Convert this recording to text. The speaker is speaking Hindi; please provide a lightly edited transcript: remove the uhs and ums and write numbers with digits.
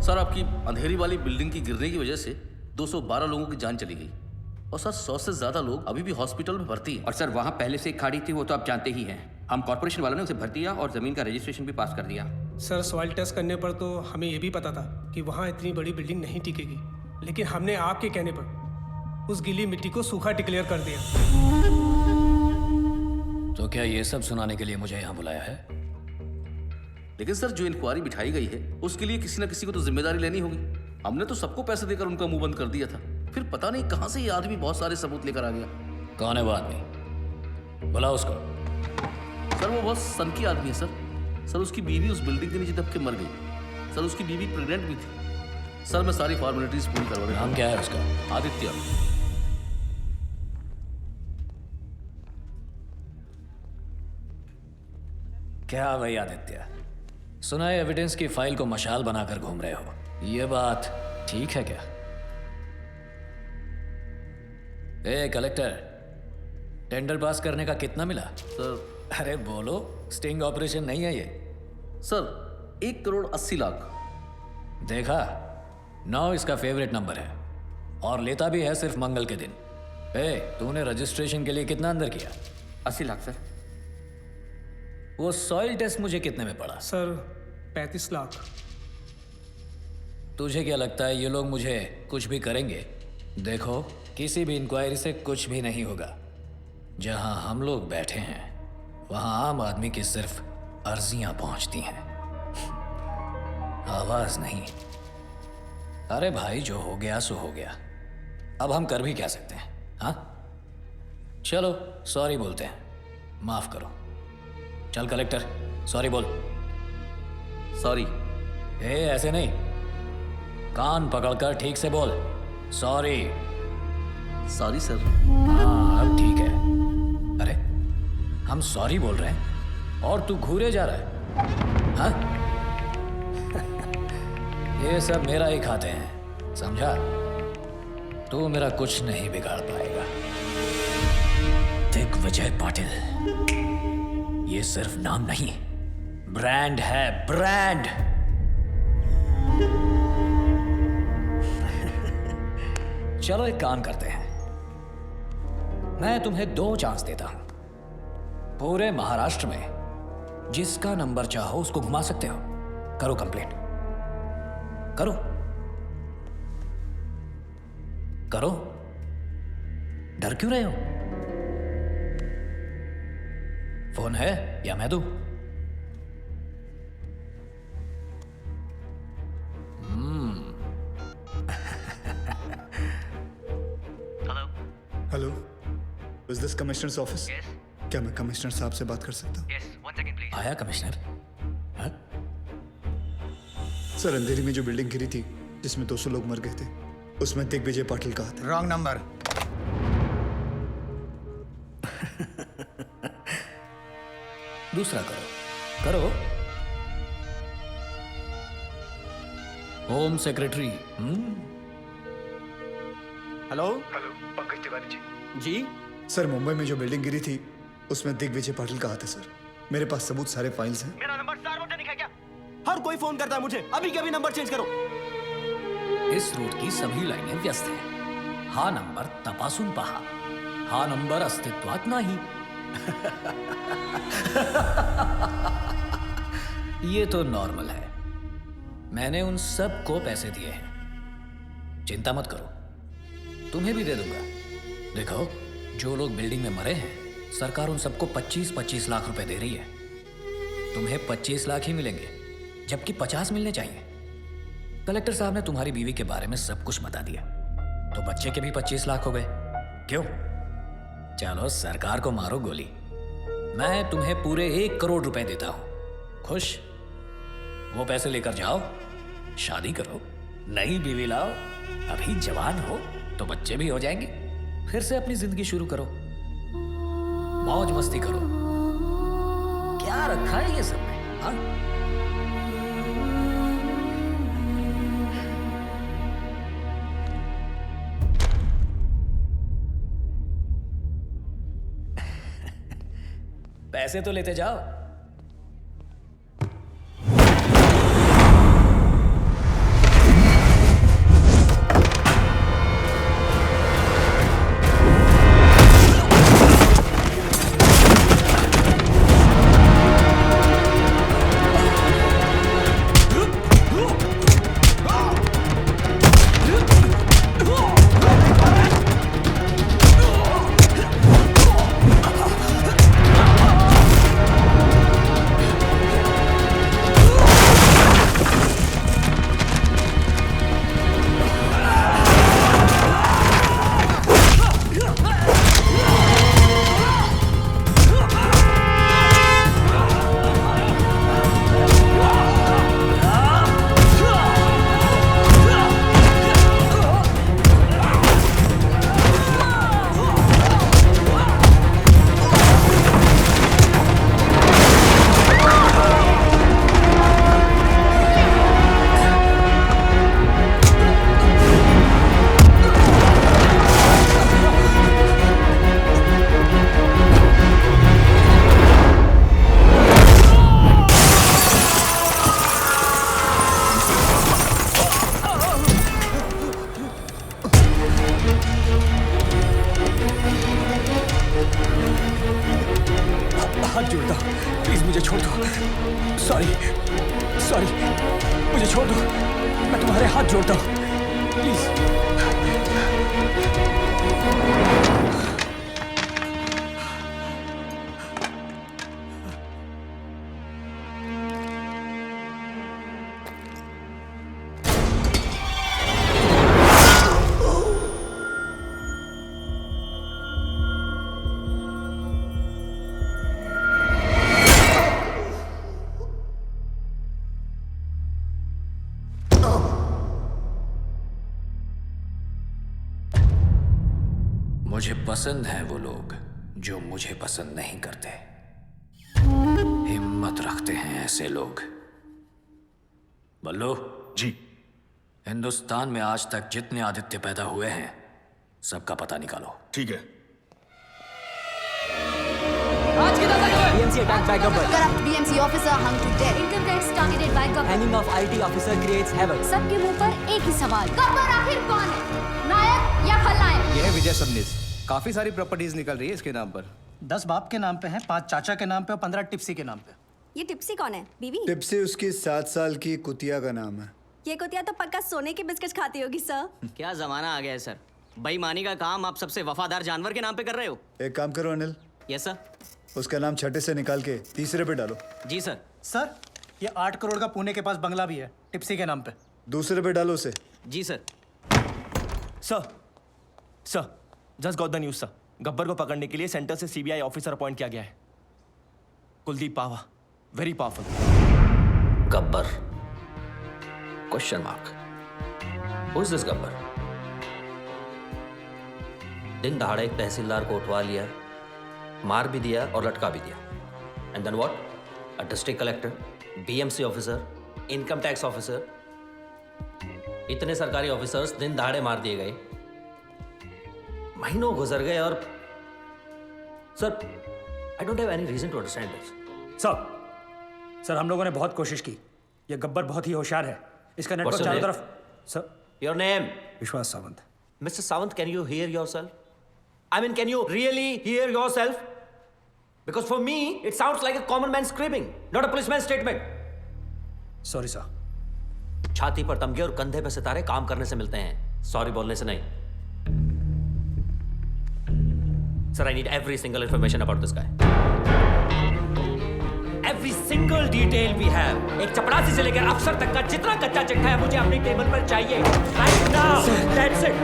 सर आपकी अंधेरी वाली बिल्डिंग की गिरने की वजह से 212 लोगों की जान चली गई और सर 100 से ज्यादा लोग अभी भी हॉस्पिटल में भर्ती हैं। और सर वहाँ पहले से एक खाड़ी थी, वो तो आप जानते ही हैं। हम कॉर्पोरेशन वालों ने उसे भर दिया और जमीन का रजिस्ट्रेशन भी पास कर दिया। सर सॉइल टेस्ट करने पर तो हमें ये भी पता था कि वहाँ इतनी बड़ी बिल्डिंग नहीं टिकेगी, लेकिन हमने आपके कहने पर उस गीली मिट्टी को सूखा डिक्लेयर कर दिया। तो क्या ये सब सुनाने के लिए मुझे यहाँ बुलाया है? लेकिन सर जो इंक्वायरी बिठाई गई है उसके लिए किसी न किसी को तो जिम्मेदारी लेनी होगी। हमने तो सबको पैसे देकर उनका मुंह बंद कर दिया था, फिर पता नहीं कहां से ये आदमी बहुत सारे सबूत लेकर आ गया। कौन है वो आदमी? बुलाओ उसको। सर वो बहुत सनकी आदमी है सर उसकी बीवी उस बिल्डिंग के नीचे दब के मर गई। सर उसकी बीवी प्रेग्नेंट भी थी। सर मैं सारी फॉर्मेलिटीज पूरी करवा देता हूं। नाम क्या है उसका? आदित्य। क्या भाई आदित्य, सुना है एविडेंस की फाइल को मशाल बनाकर घूम रहे हो, ये बात ठीक है क्या? ए कलेक्टर, टेंडर पास करने का कितना मिला? सर अरे बोलो, स्टिंग ऑपरेशन नहीं है ये। सर 1,80,00,000। देखा, 9 इसका फेवरेट नंबर है और लेता भी है सिर्फ मंगल के दिन। तूने रजिस्ट्रेशन के लिए कितना अंदर किया? 80 लाख सर। वो सॉइल टेस्ट मुझे कितने में पड़ा? सर 35 लाख। तुझे क्या लगता है ये लोग मुझे कुछ भी करेंगे? देखो, किसी भी इंक्वायरी से कुछ भी नहीं होगा। जहां हम लोग बैठे हैं वहां आम आदमी की सिर्फ अर्जियां पहुंचती हैं, आवाज नहीं। अरे भाई, जो हो गया सो हो गया, अब हम कर भी क्या सकते हैं? हाँ, चलो सॉरी बोलते हैं, माफ करो। चल कलेक्टर, सॉरी बोल। सॉरी। ऐसे नहीं, कान पकड़कर ठीक से बोल, सॉरी। Sorry sir. हाँ अब ठीक है। अरे हम सॉरी बोल रहे हैं और तू घूरे जा रहा है, हाँ? ये सब मेरा ही खाते हैं, समझा? तू मेरा कुछ नहीं बिगाड़ पाएगा। दिग्विजय पाटिल ये सिर्फ नाम नहीं, ब्रांड है, ब्रांड। चलो एक काम करते हैं, मैं तुम्हें 2 चांस देता हूं। पूरे महाराष्ट्र में जिसका नंबर चाहो उसको घुमा सकते हो। करो कंप्लेंट, करो करो, डर क्यों रहे हो? फोन है या मैं दूं? Hello, is this commissioners office? Yes. क्या मैं कमिश्नर साहब से बात कर सकता हूँ? Yes, 1 second please. आया कमिश्नर? हाँ? सर, अंधेरी में जो बिल्डिंग गिरी थी जिसमें 200 लोग मर गए थे, उसमें दिग्विजय पाटिल का हाथ है। Wrong number. दूसरा करो, करो। Home secretary. Hello Pankaj Tiwari ji. जी। सर, मुंबई में जो बिल्डिंग गिरी थी उसमें दिग्विजय पाटिल का हाथ है सर। मेरे पास सबूत, सारे फाइल्स हैं। मेरा नंबर सार्वजनिक है क्या? हर कोई फोन करता है मुझे, अभी के अभी नंबर चेंज करो। इस रूट की सभी लाइनें व्यस्त हैं। हा नंबर तपासून पहा, हा नंबर अस्तित्वात नाही। ये तो नॉर्मल है। मैंने उन सब को पैसे दिए हैं, चिंता मत करो, तुम्हें भी दे दूंगा। देखो, जो लोग बिल्डिंग में मरे हैं, सरकार उन सबको 25-25 लाख रुपए दे रही है। तुम्हें 25 लाख ही मिलेंगे, जबकि 50 मिलने चाहिए। कलेक्टर साहब ने तुम्हारी बीवी के बारे में सब कुछ बता दिया, तो बच्चे के भी 25 लाख हो गए। क्यों? चलो सरकार को मारो गोली। मैं तुम्हें पूरे 1 करोड़ रुपए देता हूं। खुश? वो पैसे लेकर जाओ, शादी करो, नई बीवी लाओ, अभी जवान हो तो बच्चे भी हो जाएंगे, फिर से अपनी जिंदगी शुरू करो, मौज मस्ती करो। क्या रखा है ये सब में, हाँ? पैसे तो लेते जाओ। सॉरी, मुझे छोड़ दो, मैं तुम्हारे हाथ जोड़ता हूँ, प्लीज। मुझे पसंद है वो लोग जो मुझे पसंद नहीं करते। हिम्मत रखते हैं ऐसे लोग। बल्लू जी। हिंदुस्तान में आज तक जितने आदित्य पैदा हुए हैं सबका पता निकालो। ठीक है। BMC attacked by Gabbar. Corrupt BMC officer hung to death. Income tax targeted by Gabbar. Hanging of IT officer creates havoc. सबके मुंह पर एक ही सवाल, गब्बर आखिर कौन है, नायक या खलनायक? यह है विजय सबनीस। काफी सारी प्रॉपर्टीज निकल रही है इसके नाम पर। 10 बाप के नाम पे हैं, 5 चाचा के नाम पे और 15 टिप्सी के नाम पे। ये टिप्सी कौन है? बीवी? टिप्सी उसकी 7 साल की कुतिया का नाम है। ये कुतिया तो पक्का सोने की बिस्किट खाती होगी सर। क्या जमाना आ गया है सर। बेईमानी का काम आप सबसे वफादार जानवर के नाम पे कर रहे हो। एक काम करो अनिल, यस सर। उसका नाम छठे से निकाल के तीसरे पे डालो। जी सर। सर, ये 8 करोड़ का पुणे के पास बंगला भी है, टिप्सी के नाम पे। दूसरे पे डालो उसे। जी sir. Sir just got the news sir. Gabbar को पकड़ने के लिए सेंटर से CBI ऑफिसर अपॉइंट किया गया है। Kuldeep Pawa, very powerful. Gabbar? Question mark. Who is this Gabbar? दिन दहाड़े एक तहसीलदार को उठवा लिया, मार भी दिया और लटका भी दिया। And then what? A district collector, BMC officer, income tax officer, इतने सरकारी ऑफिसर्स दिन दहाड़े मार दिए गए। महीनों गुजर गए और sir, I don't have any reason to understand this. Sir हम लोगों ने बहुत कोशिश की। ये गब्बर बहुत ही होशियार है, इसका नेटवर्क चारों तरफ। Sir, your name? विश्वास Sawant. Mr. Sawant, can you hear yourself? I mean, can you really hear yourself? Because for me, it sounds like a common man screaming, not a policeman's statement. Sorry sir. छाती पर तमगे और कंधे पर सितारे काम करने से मिलते हैं, सॉरी बोलने से नहीं। Sir, I need every single information about this guy. Every single detail we have. एक चपरासी से लेकर अफसर तक का जितना कच्चा चिट्ठा है मुझे अपनी टेबल पर चाहिए। Right now. That's it.